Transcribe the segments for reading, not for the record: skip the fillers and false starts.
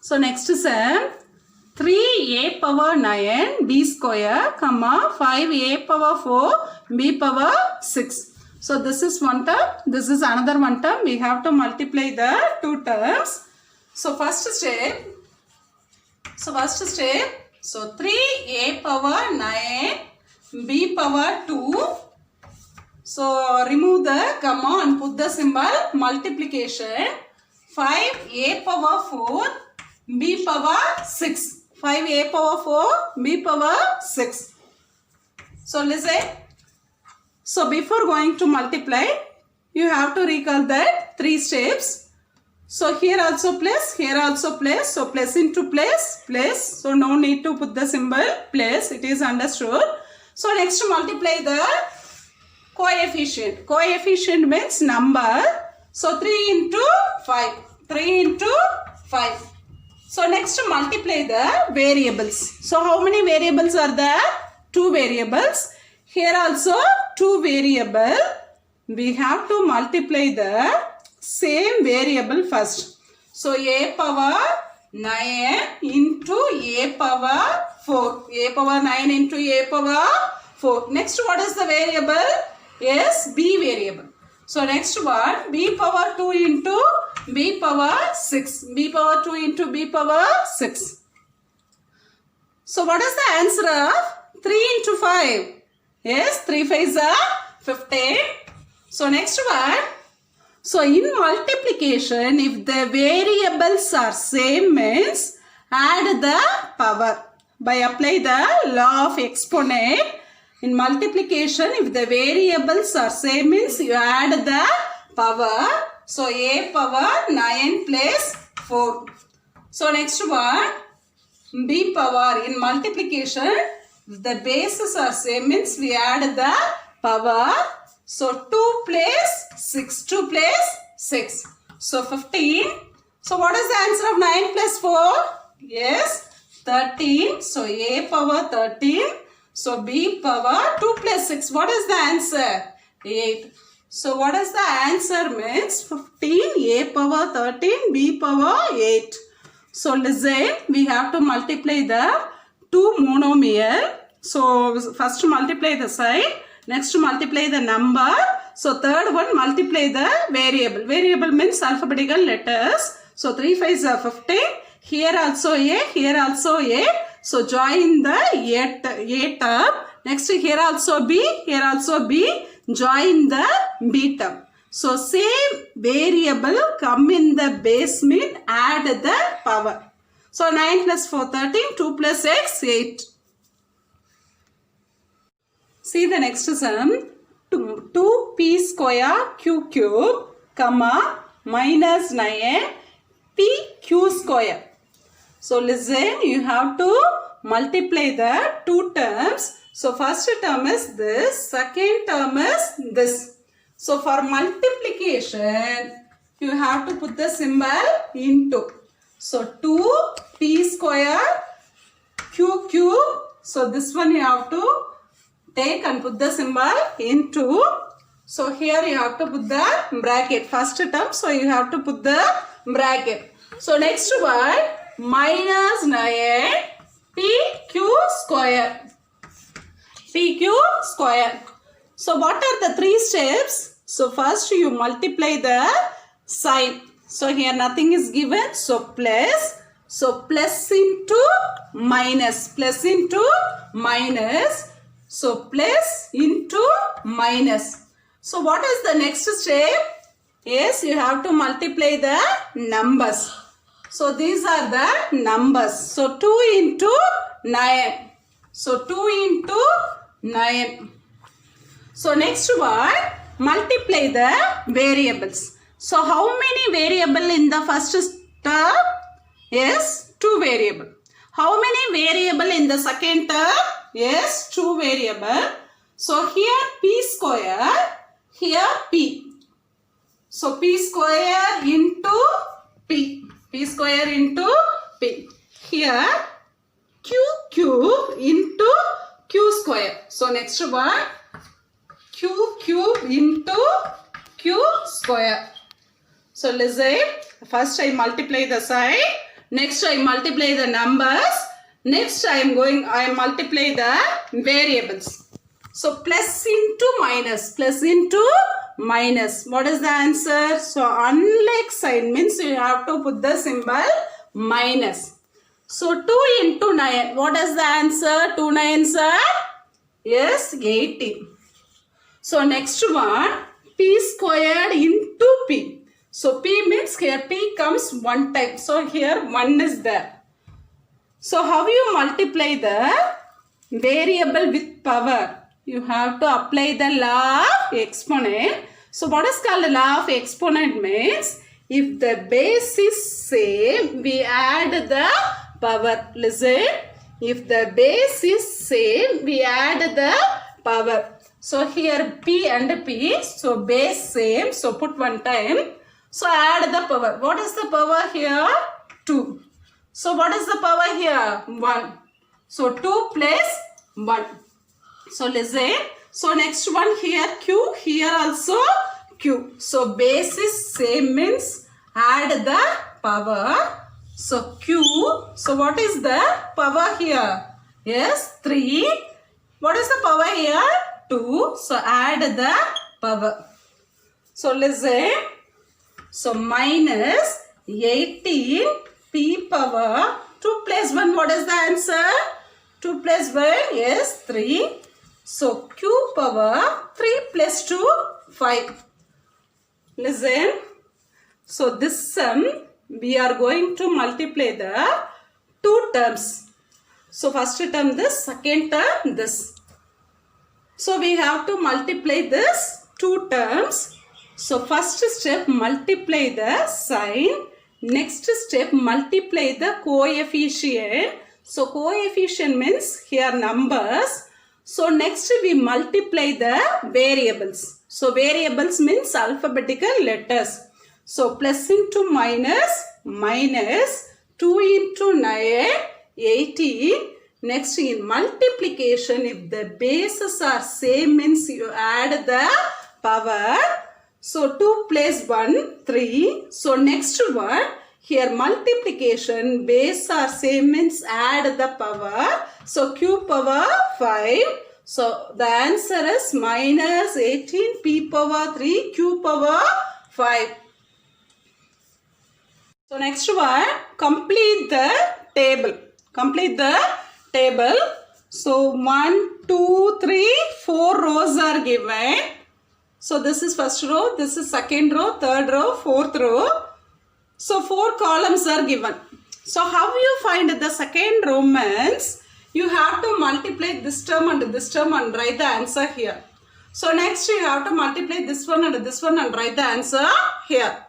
So next sum, 3a power 9 b square, comma 5a power 4 b power 6. So this is one term, this is another one term. We have to multiply the two terms. So first step, so 3a power 9 b power 2. So remove the comma and put the symbol multiplication. 5a power 4 b power 6. 5a power 4 b power 6. So listen. So before going to multiply, you have to recall that 3 steps. So here also place, here also place. So place into place, place. So no need to put the symbol place. It is understood. So next multiply the coefficient. Coefficient means number. So 3 into 5. 3 into 5. So next multiply the variables. So how many variables are there? 2 variables. Here also 2 variable. We have to multiply the same variable first. So a power 9 into a power 4. A power 9 into a power 4. Next what is the variable? Yes, b variable. So next one, b power 2 into b power 6. b power 2 into b power 6. So what is the answer of 3 into 5? Yes, 3 5s are 15. So next one. So in multiplication, if the variables are same means add the power. By apply the law of exponent. In multiplication, if the variables are same means you add the power. So a power 9 plus 4. So next one, b power. In multiplication, if the bases are same means we add the power. So 2 plus 6. 2 plus 6. So 15. So what is the answer of 9 plus 4? Yes, 13. So a power 13. So b power 2 plus 6. What is the answer? 8. So what is the answer means 15, a power 13, b power 8. So listen, we have to multiply the two monomial. So first multiply the side, next multiply the number. So third one multiply the variable. Variable means alphabetical letters. So 3 5s are 15. Here also a, here also a. So join the a term. Next here also b, here also b. Join the b term. So same variable come in the basement, add the power. So 9 plus 4 13, 2 plus x 8. See the next sum. 2p square q cube, comma, minus 9 p q square. So listen, you have to multiply the two terms. So first term is this, second term is this. So for multiplication, you have to put the symbol into. So 2p square q cube. So this one you have to take and put the symbol into. So here you have to put the bracket. First term, so you have to put the bracket. So next one, minus 9 pq square. pq square. So what are the 3 steps? So first you multiply the sign. So here nothing is given. So plus. So plus into minus. Plus into minus. So plus into minus. So what is the next step? Yes, you have to multiply the numbers. So these are the numbers. So 2 into 9. So 2 into 9. So next one, multiply the variables. So how many variable in the first term? Yes, 2 variable. How many variable in the second term? Yes, 2 variable. So here p square, here p. So p square into p. P square into p. Here q cube into q square. So next one, q cube into q square. So listen, first I multiply the side, Next I multiply the numbers. Next I multiply the variables. So plus into minus, plus into minus. What is the answer? So unlike sign means you have to put the symbol minus. So 2 into 9. What is the answer? 2 9s are? Yes, 18. So next one, p squared into p. So p means here p comes one time. So here 1 is there. So how you multiply the variable with power? You have to apply the law of exponent. So what is called the law of exponent means if the base is same, we add the power. Listen, if the base is same, we add the power. So here p and p, so base same, so put one time. So add the power. What is the power here? 2. So what is the power here? 1. So 2 plus 1. So listen. So next one here q, here also q. So base is same means add the power. So q. So what is the power here? Yes, 3. What is the power here? 2. So add the power. So listen. So minus 18 p power 2 plus 1. What is the answer? 2 plus 1 is 3. So q power 3 plus 2 5. Listen. So this sum we are going to multiply the two terms. So first term this, second term this. So we have to multiply this two terms. So first step multiply the sign. Next step multiply the coefficient. So coefficient means here numbers. So next we multiply the variables. So variables means alphabetical letters. So plus into minus, minus 2 into 9, 18. Next in multiplication, if the bases are same means you add the power. So 2 plus 1, 3. So next one, here multiplication, base are same means add the power. So q power 5. So the answer is minus 18 p power 3 q power 5. So next one, complete the table. Complete the table. So 1, 2, 3, 4 rows are given. So this is first row, this is second row, third row, fourth row. So 4 columns are given. So how you find the second row means you have to multiply this term and write the answer here. So next you have to multiply this one and write the answer here.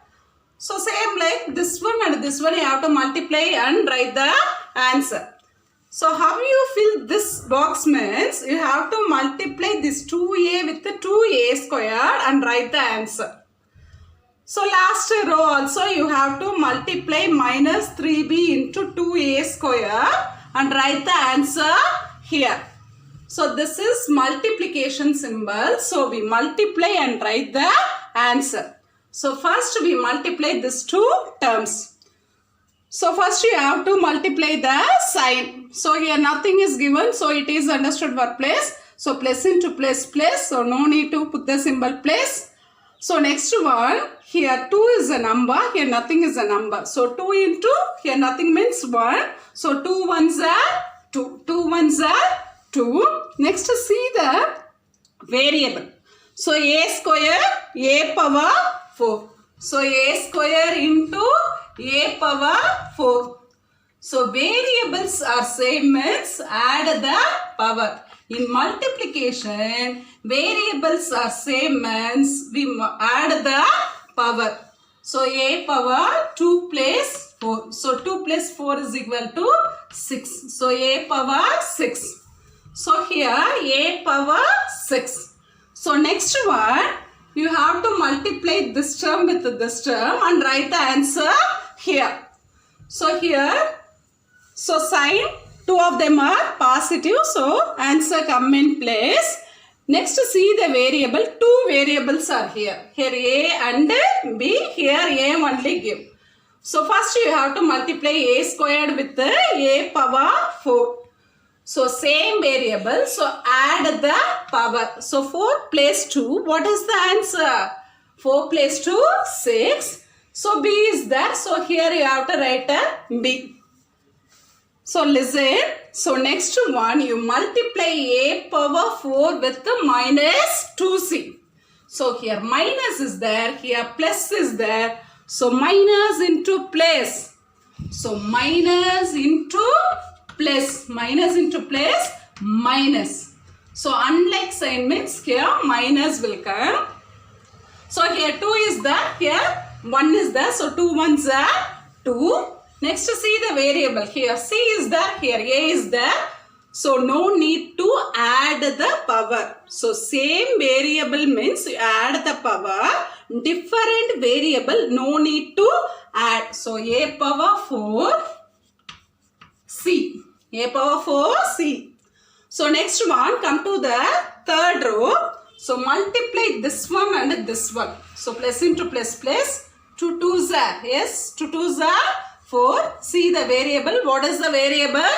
So same like this one and this one you have to multiply and write the answer. So how you fill this box means you have to multiply this 2a with the 2a squared and write the answer. So last row also you have to multiply minus 3b into 2a squared and write the answer here. So this is multiplication symbol. So we multiply and write the answer. So first we multiply these two terms. So first you have to multiply the sign. So here nothing is given. So it is understood for place. So plus into plus plus. So no need to put the symbol plus. So next one, here 2 is a number. Here nothing is a number. So 2 into, here nothing means 1. So 2 ones are 2. 2 ones are 2. Next see the variable. So a square, a power 4. So a square into a power 4. So variables are same means add the power. In multiplication, variables are same means we add the power. So a power 2 plus 4. So 2 plus 4 is equal to 6. So a power 6. So here a power 6. So next one, you have to multiply this term with this term and write the answer here. So here, so sign, two of them are positive. So answer come in place. Next see the variable. Two variables are here. Here a and b. Here a only give. So first you have to multiply a squared with a power 4. So same variable. So add the power. So 4 plus 2. What is the answer? 4 plus 2, 6. So b is there. So here you have to write a b. So listen. So next one, you multiply a power 4 with the minus 2c. So here minus is there. Here plus is there. So minus into plus. So minus into plus. Minus into plus. Minus. So unlike sign means here minus will come. So here 2 is there. Here 1 is there. So 2 ones are 2. Next see the variable. Here c is there. Here a is there. So no need to add the power. So same variable means you add the power. Different variable no need to add. So a power 4 c. A power 4 c. So next one, come to the third row. So multiply this one and this one. So plus into plus plus. 2 2s are. Yes, 2 2s are 4. See the variable. What is the variable?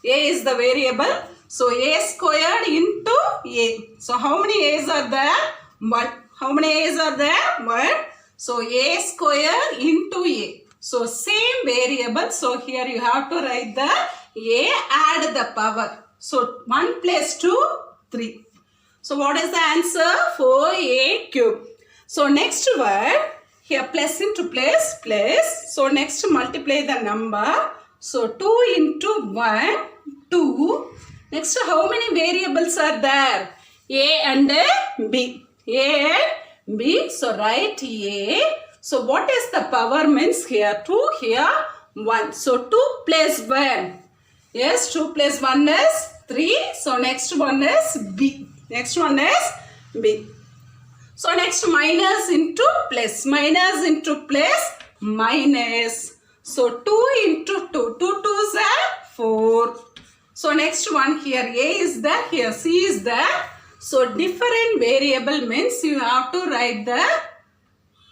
A is the variable. So a squared into a. So how many a's are there? 1. How many a's are there? 1. So a squared into a. So same variable. So here you have to write the a, add the power. So 1 plus 2, 3. So what is the answer? 4a cube. So next word, here plus into plus, plus. So next multiply the number. So 2 into 1, 2. Next how many variables are there? A and B. A and B. So write A. So what is the power means here? 2, here 1. So 2 plus 1. Yes, 2 plus 1 is 3. So next one is B. Next one is B. So next minus into plus. Minus into plus, minus. So 2 into 2. 2 2s are 4. So next one here A is there. Here C is there. So different variable means you have to write the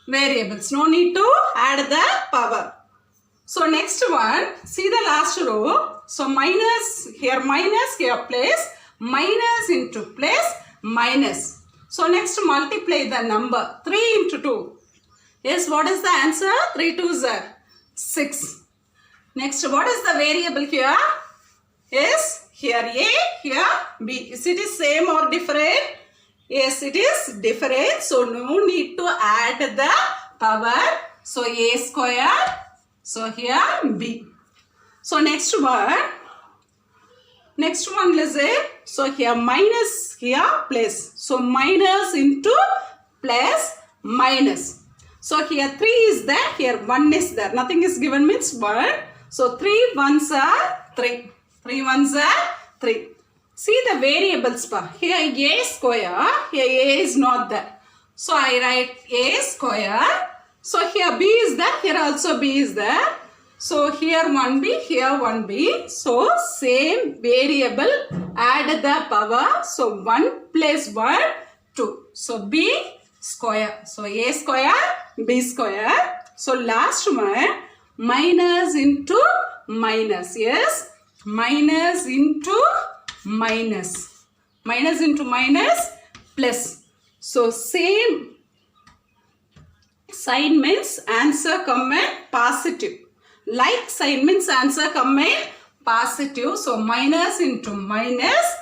variables. No need to add the power. So next one, see the last row. So minus, here plus, minus into plus, minus. So next multiply the number. 3 into 2. Yes, what is the answer? 3 2s are 6. Next, what is the variable here? Yes, here A, here B. Is it same or different? Yes, it is different. So no need to add the power. So A square. So here B. So next one listen. So here minus, here plus. So minus into plus, minus. So here 3 is there, here 1 is there. Nothing is given means 1. So 3 ones are 3. 3 ones are 3. See the variables pa. Here A square, here A is not there. So I write A square. So here B is there, here also B is there. So here 1B, here 1B. So same variable, add the power. So 1 plus 1, 2. So B square. So A square, B square. So last one, minus into minus. Yes, minus into minus. Minus into minus, plus. So same sign means answer come in positive. Like sign means answer come in positive. So minus into minus,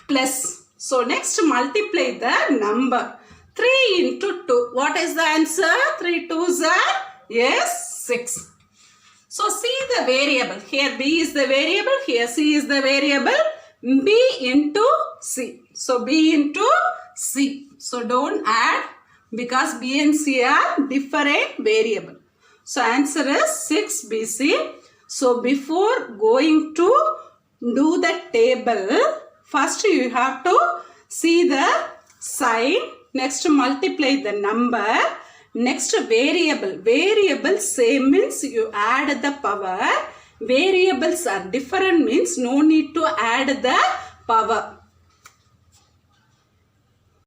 plus. So next multiply the number. 3 into 2. What is the answer? 3 2s are, yes, 6. So see the variable. Here B is the variable. Here C is the variable. B into C. So B into C. So don't add because B and C are different variable. So answer is 6 BC. So before going to do the table, first you have to see the sign. Next multiply the number. Next variable. Variable same means you add the power. Variables are different means no need to add the power.